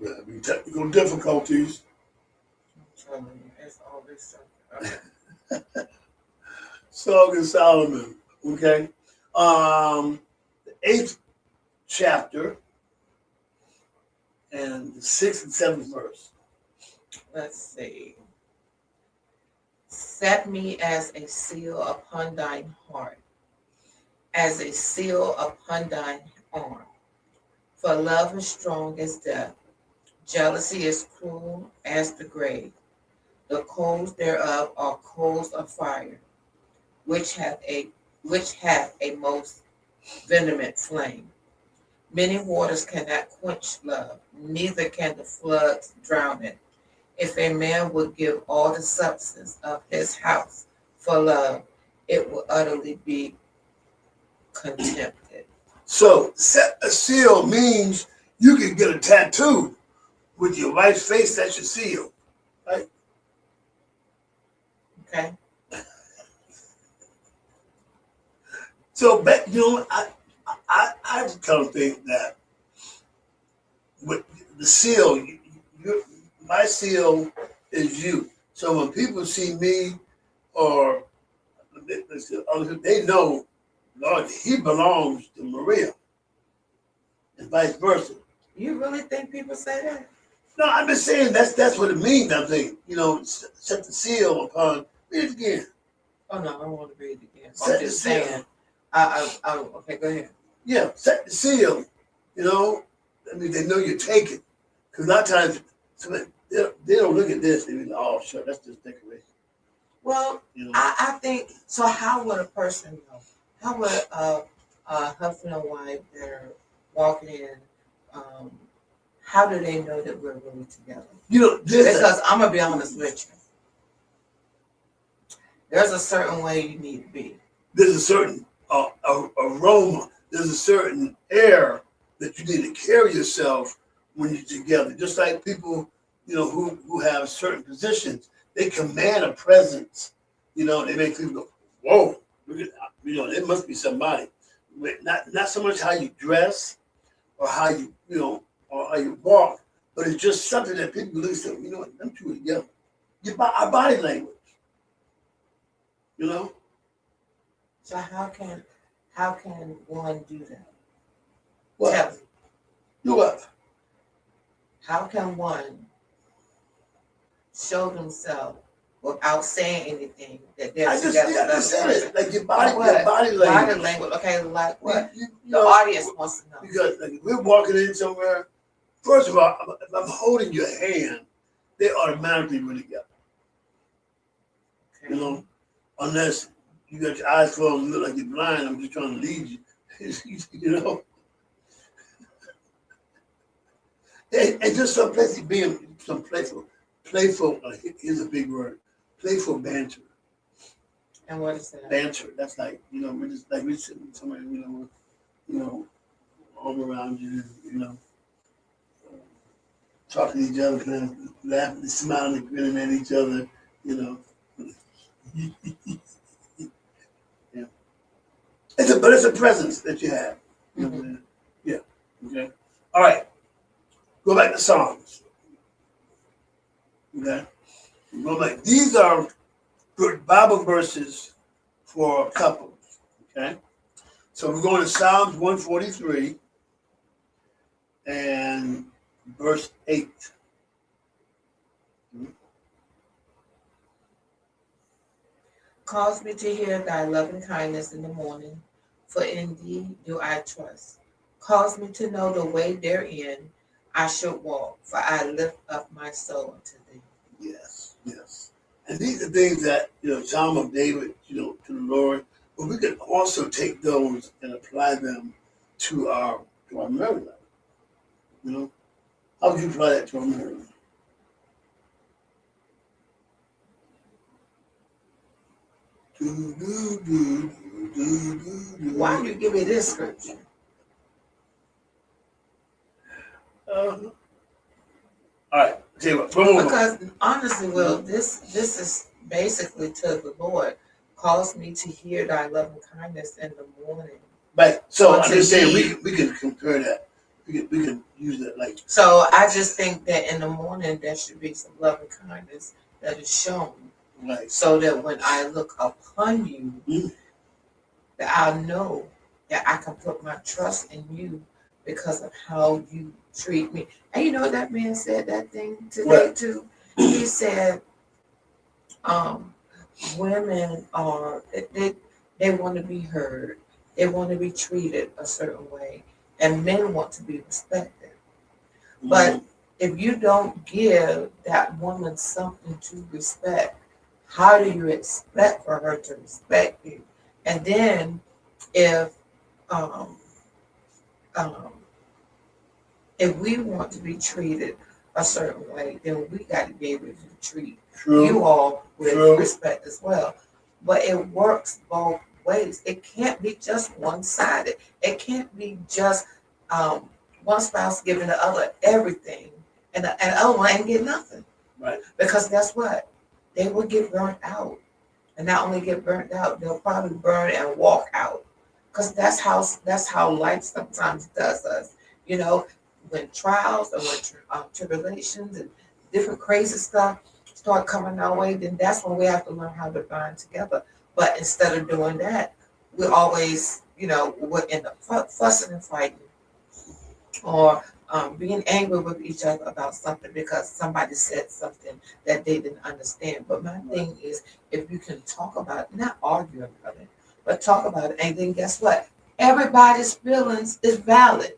[SPEAKER 2] Yeah, technical difficulties.
[SPEAKER 3] I'm telling you, it's all this stuff.
[SPEAKER 2] Song of Solomon. Okay. The 8th chapter and the 6th and 7th verse.
[SPEAKER 3] Let's see. Set me as a seal upon thine heart, as a seal upon thine arm. For love is strong as death. Jealousy is cruel as the grave. The coals thereof are coals of fire, which have a most vehement flame. Many waters cannot quench love, neither can the floods drown it. If a man would give all the substance of his house for love, it will utterly be contempted.
[SPEAKER 2] So, set a seal means you can get a tattoo with your wife's face. That's your seal, right?
[SPEAKER 3] Okay?
[SPEAKER 2] So, I kind of think that with the seal, my seal is you. So when people see me or they know, Lord, he belongs to Maria, and vice versa.
[SPEAKER 3] You really think people say that?
[SPEAKER 2] No, I'm just saying that's what it means. I think set the seal upon. Read it again.
[SPEAKER 3] Oh no, I don't want to read it again.
[SPEAKER 2] Set
[SPEAKER 3] I'm
[SPEAKER 2] the
[SPEAKER 3] just
[SPEAKER 2] seal.
[SPEAKER 3] saying. Okay, go ahead.
[SPEAKER 2] Yeah, set the seal. I mean, they know you're taken. Because a lot of times, they don't look at this. They be like, oh, sure, that's just decoration.
[SPEAKER 3] Well, I think so. How would a person know? How would a husband and wife that are walking in? How do they know that we're really together? Because I'm gonna be honest with you. There's a certain way you need to be.
[SPEAKER 2] There's a certain aroma. There's a certain air that you need to carry yourself when you're together. Just like people, who have certain positions, they command a presence. They make people go, whoa, look at that. It must be somebody. Not so much how you dress or how you, or how you walk, but it's just something that people look at. Them two are together. Our body language.
[SPEAKER 3] So how can one do that?
[SPEAKER 2] What?
[SPEAKER 3] Tell me.
[SPEAKER 2] Do what?
[SPEAKER 3] How can one show themselves without saying anything that they're together?
[SPEAKER 2] I just said it. Like your body
[SPEAKER 3] Like
[SPEAKER 2] language.
[SPEAKER 3] Body language. Okay, like what? The
[SPEAKER 2] know,
[SPEAKER 3] audience wants to know.
[SPEAKER 2] Because like, if we're walking in somewhere, first of all, if I'm holding your hand, they automatically go together.
[SPEAKER 3] Okay.
[SPEAKER 2] Unless you got your eyes closed and look like you're blind, I'm just trying to lead you. And just some playful, here's a big word, playful banter.
[SPEAKER 3] And what is that?
[SPEAKER 2] Banter. That's like, we're just like we're sitting somewhere, arm around you, talking to each other, kind of laughing, smiling, grinning at each other, Yeah. But it's a presence that you have.
[SPEAKER 3] Mm-hmm.
[SPEAKER 2] Yeah. Okay. All right. Go back to Psalms. Okay. Go back. These are good Bible verses for couples. Okay. So we're going to Psalms 143 and verse 8.
[SPEAKER 3] Cause me to hear thy loving kindness in the morning, for in thee do I trust. Cause me to know the way therein I should walk, for I lift up my soul unto thee.
[SPEAKER 2] Yes, yes. And these are things that, Psalm of David, to the Lord, but we can also take those and apply them to our married life. How would you apply that to our married life?
[SPEAKER 3] Why do you give me this scripture?
[SPEAKER 2] All right, tell you what, boom.
[SPEAKER 3] Because honestly, Will, this is basically to the Lord. Cause me to hear thy loving kindness in the morning.
[SPEAKER 2] Right. So
[SPEAKER 3] Or
[SPEAKER 2] I'm
[SPEAKER 3] to
[SPEAKER 2] just saying
[SPEAKER 3] be-
[SPEAKER 2] we can compare that. We can use that like
[SPEAKER 3] So I just think that in the morning there should be some loving kindness that is shown, so that when I look upon you, that I know that I can put my trust in you because of how you treat me. And you know that man said that thing today too. He said, women are they want to be heard, they want to be treated a certain way, and men want to be respected. But if you don't give that woman something to respect, how do you expect for her to respect you? And then if we want to be treated a certain way, then we got to be able to treat you all with respect as well. But it works both ways. It can't be just one-sided. It can't be just one spouse giving the other everything and the other one ain't get nothing.
[SPEAKER 2] Right.
[SPEAKER 3] Because guess what? They will get burnt out. And not only get burnt out, they'll probably burn and walk out. Because that's how life sometimes does us. when trials or when tribulations and different crazy stuff start coming our way, then that's when we have to learn how to bind together. But instead of doing that, we always, we're end up fussing and fighting, or being angry with each other about something because somebody said something that they didn't understand. But my thing is, if you can talk about it, not argue about it, but talk about it, and then guess what? Everybody's feelings is valid.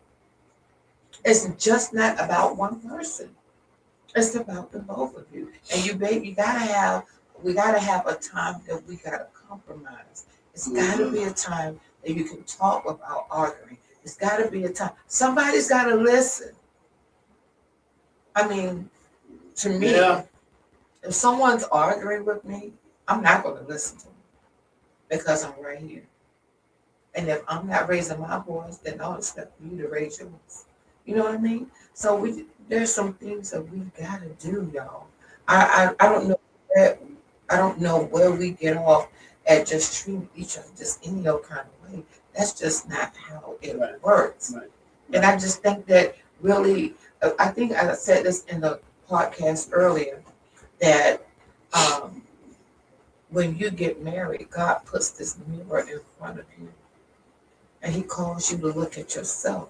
[SPEAKER 3] It's just not about one person. It's about the both of you. And we gotta have a time that we gotta compromise. It's gotta be a time that you can talk without arguing. It's gotta be a time. Somebody's gotta listen. I mean, to me, if someone's arguing with me, I'm not gonna listen to them because I'm right here. And if I'm not raising my voice, then I'll expect you to raise yours. You know what I mean? So there's some things that we gotta do, y'all. I don't know where we get off at just treating each other just any old kind of way. That's just not how it works.
[SPEAKER 2] Right.
[SPEAKER 3] And I just think that really, I think I said this in the podcast earlier, that when you get married, God puts this mirror in front of you, and He calls you to look at yourself.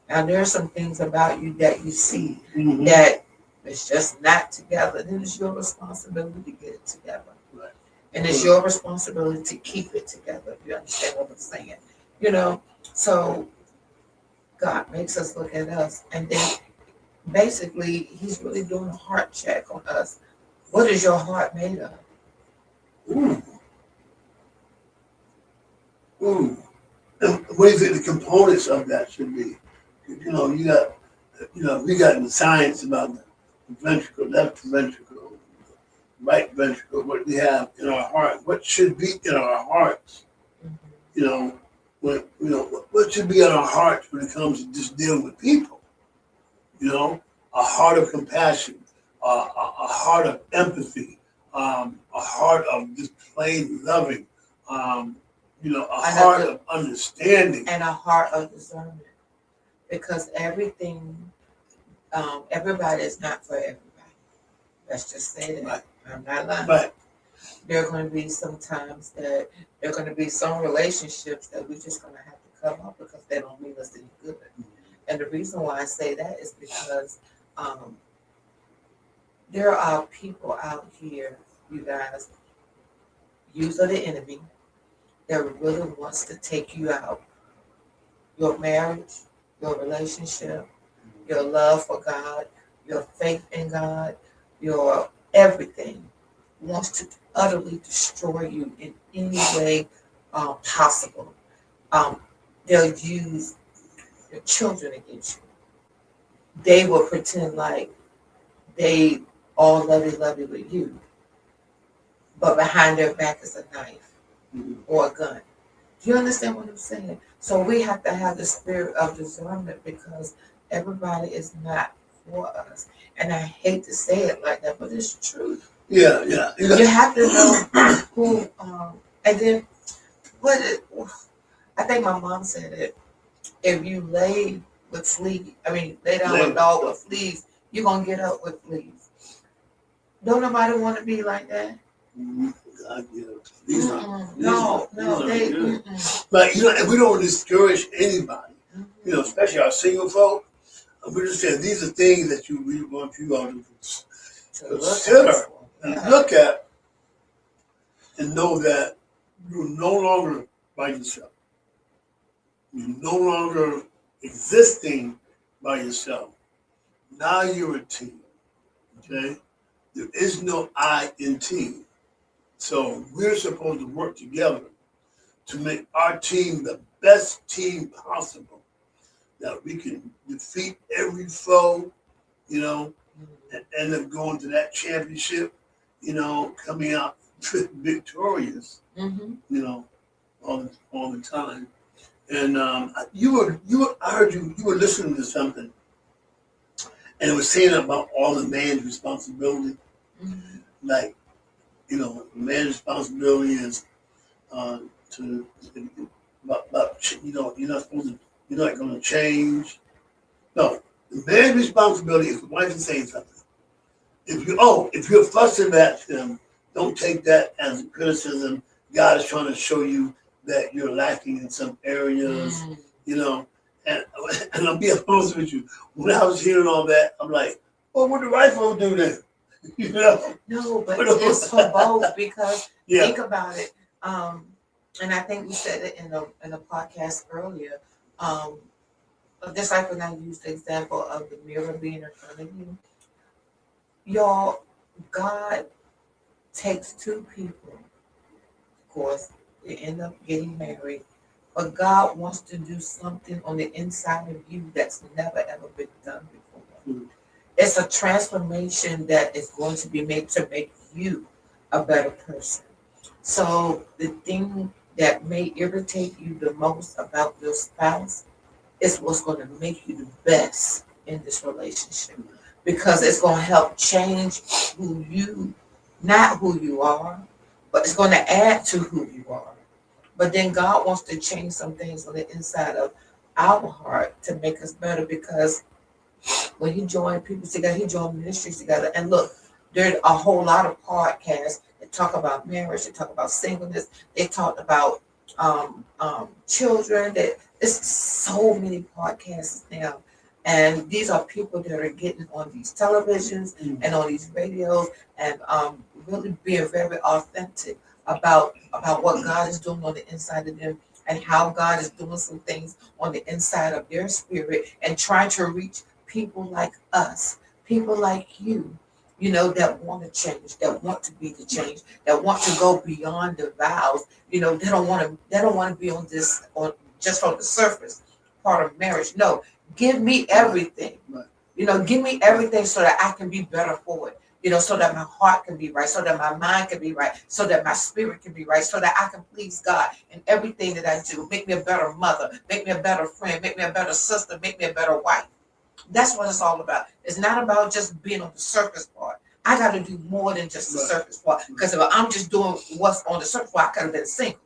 [SPEAKER 3] Now, there are some things about you that you see that it's just not together. Then it's your responsibility to get it together.
[SPEAKER 2] Right.
[SPEAKER 3] And it's your responsibility to keep it together, if you understand what I'm saying. So God makes us look at us. And then basically, He's really doing a heart check on us. What is your heart made of?
[SPEAKER 2] Ooh. And what do you think the components of that should be? We got in the science about the ventricle, left ventricle, right ventricle, what we have in our heart, what should be in our hearts. What should be in our hearts when it comes to just dealing with people. A heart of compassion, a heart of empathy, a heart of just plain loving, a heart of understanding.
[SPEAKER 3] And a heart of discernment. Because everything, everybody is not for everybody. Let's just say that.
[SPEAKER 2] Right.
[SPEAKER 3] I'm not lying.
[SPEAKER 2] Right.
[SPEAKER 3] There are going to be some times that there are going to be some relationships that we're just going to have to cut off because they don't mean us any good. And the reason why I say that is because there are people out here, you guys, use of the enemy, that really wants to take you out. Your marriage, your relationship, your love for God, your faith in God, your everything wants to utterly destroy you in any way possible. They'll use your children against you. They will pretend like they all lovey with you, but behind their back is a knife or a gun. Do you understand what I'm saying? So we have to have the spirit of discernment because everybody is not for us. And I hate to say it like that, but it's true.
[SPEAKER 2] Yeah.
[SPEAKER 3] You have to know who, and then I think my mom said it, if you lay down a dog with fleas, you're going to get up with fleas. Don't nobody want to be like that?
[SPEAKER 2] God,
[SPEAKER 3] No,
[SPEAKER 2] But we don't discourage anybody. Especially our single folk. We're just saying these are things that we want you all to consider and look at, and know that you're no longer by yourself. You're no longer existing by yourself. Now you're a team. Okay? There is no I in team. So we're supposed to work together to make our team the best team possible, that we can defeat every foe, and end up going to that championship, coming out victorious, all the time. And I heard you were listening to something, and it was saying about all the man's responsibility, like. The man's responsibility is you're not going to change. No, The man's responsibility is the wife is saying something. If you're fussing at him, don't take that as criticism. God is trying to show you that you're lacking in some areas, you know. And I'll be honest with you. When I was hearing all that, I'm like, well, what the right folk do then? You know?
[SPEAKER 3] No, but it's for both because
[SPEAKER 2] Yeah.
[SPEAKER 3] think about it. And I think we said it in the podcast earlier. Just like when I used the example of the mirror being in front of you, y'all, God takes two people. Of course, they end up getting married, but God wants to do something on the inside of you that's never ever been done before. It's a transformation that is going to be made to make you a better person. So the thing that may irritate you the most about your spouse is what's going to make you the best in this relationship, because it's going to help change not who you are, but it's going to add to who you are. But then God wants to change some things on the inside of our heart to make us better, because when he joined people together, he joined ministries together. And look, there's a whole lot of podcasts that talk about marriage, they talk about singleness, they talk about children. That it's so many podcasts now. And these are people that are getting on these televisions and on these radios and really being very authentic about what God is doing on the inside of them and how God is doing some things on the inside of their spirit and trying to reach people like us, people like you, you know, that want to change, that want to be the change, that want to go beyond the vows. You know, they don't want to be on this just on the surface part of marriage. No, give me everything.
[SPEAKER 2] Right.
[SPEAKER 3] You know, give me everything so that I can be better for it. You know, so that my heart can be right, so that my mind can be right, so that my spirit can be right, so that I can please God in everything that I do. Make me a better mother, make me a better friend, make me a better sister, make me a better wife. That's what it's all about. It's not about just being on the surface part. I got to do more than just the surface part. Because if I'm just doing what's on the surface part, I could have been single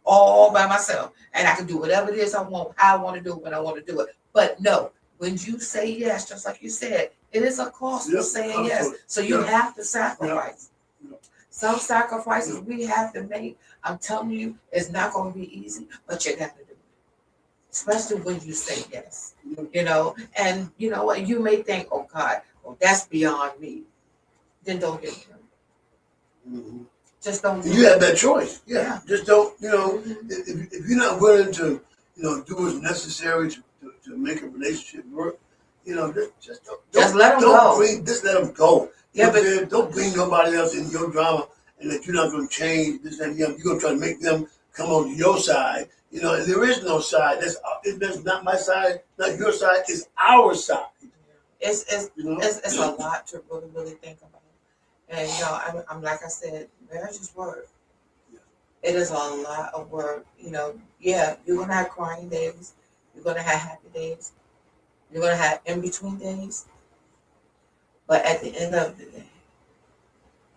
[SPEAKER 3] all by myself. And I can do whatever it is I want, how I want to do it, when I want to do it. But no, when you say yes, just like you said, it is a cost for saying yes. So you have to sacrifice. Some sacrifices we have to make, I'm telling you, it's not going to be easy, but you have to do it. Especially when you say yes, you know. And you know what? You may think, oh God, well, that's beyond me. Then don't get it. Just don't.
[SPEAKER 2] You have that choice. Yeah. Just don't, you know, if you're not willing to, you know, do what's necessary to make a relationship work, you know, just
[SPEAKER 3] let them go.
[SPEAKER 2] Just let them go.
[SPEAKER 3] Yeah, but
[SPEAKER 2] don't bring nobody else in your drama and that you're not going to change this and the other. You're going to try to make them come on your side. You know, and there is no side. That's not my side, not your side. It's our side.
[SPEAKER 3] It's a lot to really think about. And you know, I'm like I said, marriage is work. It is a lot of work. You know, yeah, you're gonna have crying days. You're gonna have happy days. You're gonna have in between days. But at the end of the day,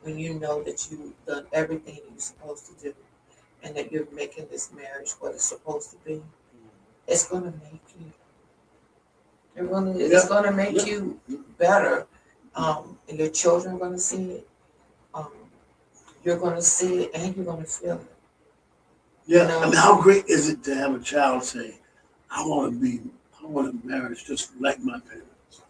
[SPEAKER 3] when you know that you've done everything you're supposed to do, and that you're making this marriage what it's supposed to be, it's gonna make you. It really is. It's gonna make you better. And your children are gonna see it. You're gonna see it, and you're gonna feel it.
[SPEAKER 2] Yeah,
[SPEAKER 3] You know?
[SPEAKER 2] I mean, how great is it to have a child say, I want a marriage just like my parents.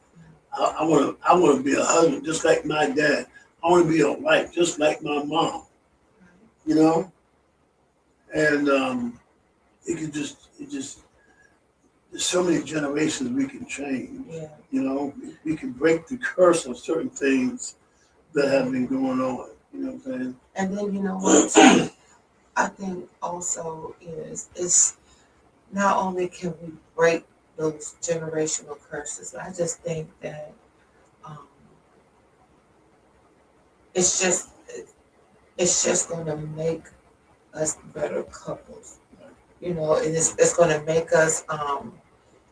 [SPEAKER 2] I want to be a husband just like my dad. I want to be a wife just like my mom. You know, and there's so many generations we can change.
[SPEAKER 3] Yeah.
[SPEAKER 2] You know, we can break the curse of certain things that have been going on. You know what I'm saying?
[SPEAKER 3] And then you know what too? I think also is not only can we break those generational curses, I just think that it's just going to make us better couples. You know, and it's going to make us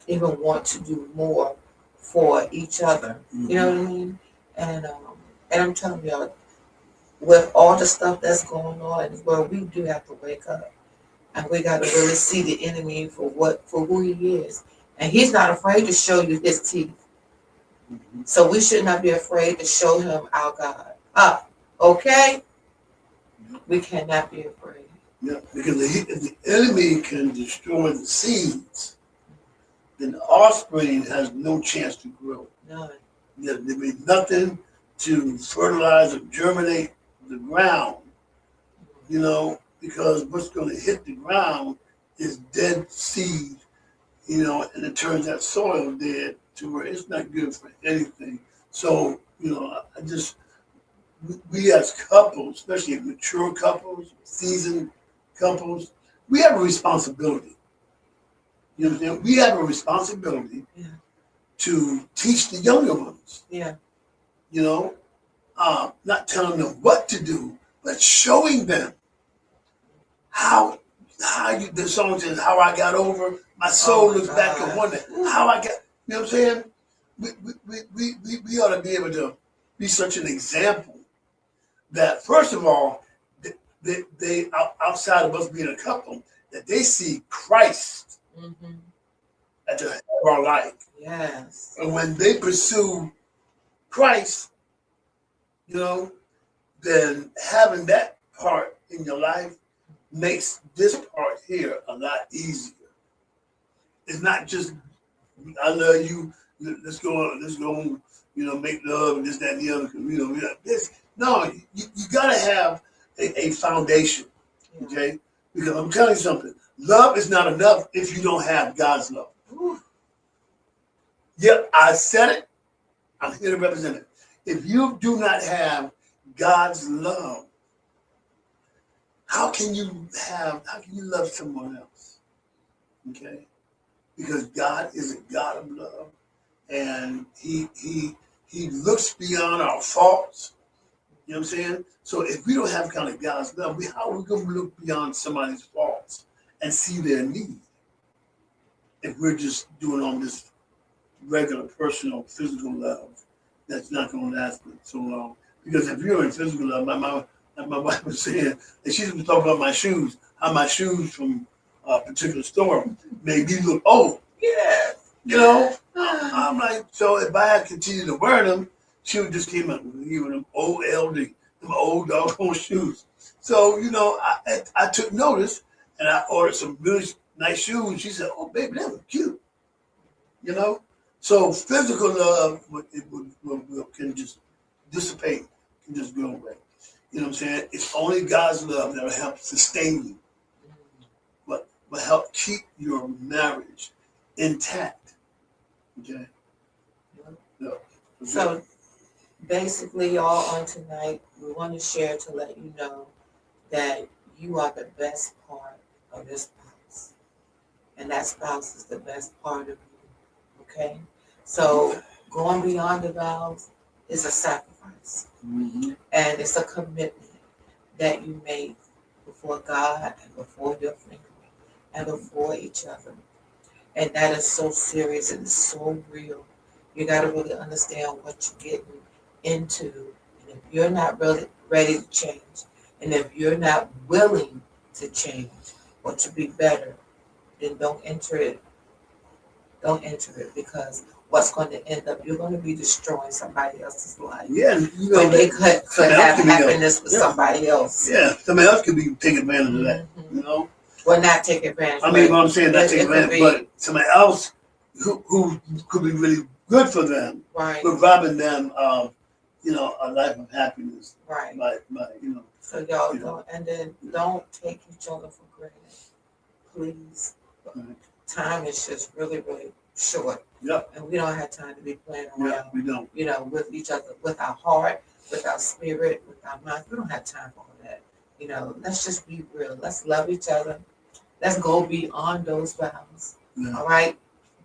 [SPEAKER 3] even want to do more for each other. You know what I mean? And I'm telling y'all, with all the stuff that's going on, where we do have to wake up, and we got to really see the enemy for who he is, and he's not afraid to show you his teeth. So we should not be afraid to show him our God. Okay? We cannot be afraid.
[SPEAKER 2] Yeah, because the enemy can destroy the seeds, then the offspring has no chance to grow.
[SPEAKER 3] None.
[SPEAKER 2] There'll be nothing to fertilize or germinate the ground, because what's going to hit the ground is dead seed, and it turns that soil dead to where it's not good for anything. So, we as couples, especially mature couples, seasoned couples, we have a responsibility. You understand? We have a responsibility to teach the younger ones.
[SPEAKER 3] Yeah.
[SPEAKER 2] Not telling them what to do, but showing them how the song says, how I got over, my soul looks back and wonder how I got, you know what I'm saying? We ought to be able to be such an example that, first of all, they outside of us being a couple, that they see Christ at the head of our life.
[SPEAKER 3] Yes.
[SPEAKER 2] And when they pursue Christ, then having that part in your life makes this part here a lot easier. It's not just, I love you, let's go, make love and this, that, and the other. No, you got to have a foundation, okay? Because I'm telling you something, love is not enough if you don't have God's love. Yep, I said it. I'm here to represent it. If you do not have God's love, how can you love someone else? Okay? Because God is a God of love, and He looks beyond our faults. You know what I'm saying? So if we don't have kind of God's love, how are we going to look beyond somebody's faults and see their need? If we're just doing on this regular, personal, physical love, that's not going to last so long. Because if you're in physical love, like my wife was saying, and she was talking about my shoes, how my shoes from a particular store made me look old.
[SPEAKER 3] Yeah.
[SPEAKER 2] I'm like, so if I had continued to wear them, she would just keep giving them old LD, them old doggone shoes. So, I took notice, and I ordered some really nice shoes. She said, "Oh, baby, that was cute." So physical love can just dissipate, can just go away. You know what I'm saying? It's only God's love that will help sustain you, but will help keep your marriage intact. Okay? Yeah.
[SPEAKER 3] So basically, y'all, on tonight, we want to share to let you know that you are the best part of this spouse. And that spouse is the best part of you. Okay? So going beyond the vows is a sacrifice. And it's a commitment that you make before God and before your family and before each other. And that is so serious and so real. You got to really understand what you're getting into. And if you're not really ready to change, and if you're not willing to change or to be better, then don't enter it. Don't enter it, because what's going to end up, you're going to be destroying somebody else's life.
[SPEAKER 2] Yeah,
[SPEAKER 3] when they could have happiness with somebody else.
[SPEAKER 2] Yeah, somebody else could be taking advantage of that.
[SPEAKER 3] Well, not take advantage.
[SPEAKER 2] I mean, what I'm saying, not take advantage, but somebody else who could be really good for them,
[SPEAKER 3] right?
[SPEAKER 2] But robbing them of, a life of happiness,
[SPEAKER 3] right?
[SPEAKER 2] By
[SPEAKER 3] So y'all don't, and then don't take each other for granted, please. Time is just really, really short.
[SPEAKER 2] Yep.
[SPEAKER 3] And we don't have time to be playing around.
[SPEAKER 2] Yeah, we don't.
[SPEAKER 3] With each other, with our heart, with our spirit, with our mind. We don't have time for all that. Let's just be real. Let's love each other. Let's go beyond those vows. Yeah. All right?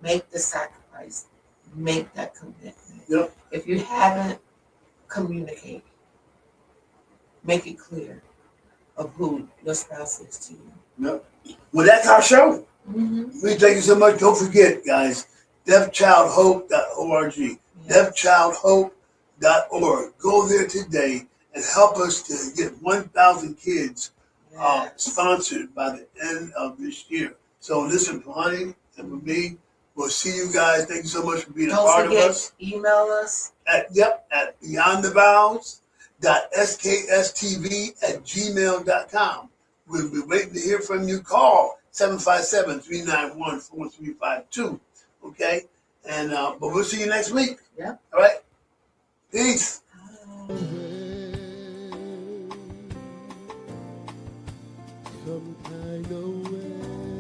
[SPEAKER 3] Make the sacrifice. Make that commitment.
[SPEAKER 2] Yep.
[SPEAKER 3] If you haven't communicated, make it clear of who your spouse is to you.
[SPEAKER 2] Yep. Well, that's our show. We thank you so much. Don't forget, guys, deafchildhope.org. Yes. Deafchildhope.org. Go there today and help us to get 1,000 kids sponsored by the end of this year. So listen, for Honey and for me, We'll see you guys. Thank you so much for being a
[SPEAKER 3] Don't
[SPEAKER 2] part of
[SPEAKER 3] forget,
[SPEAKER 2] us.
[SPEAKER 3] email us.
[SPEAKER 2] At Beyond the Vows .sksTV@gmail.com. We'll be waiting to hear from you. Call 757-391-4352. Okay? And but we'll see you next week.
[SPEAKER 3] Yeah.
[SPEAKER 2] All right? Peace.
[SPEAKER 1] Some kind of way.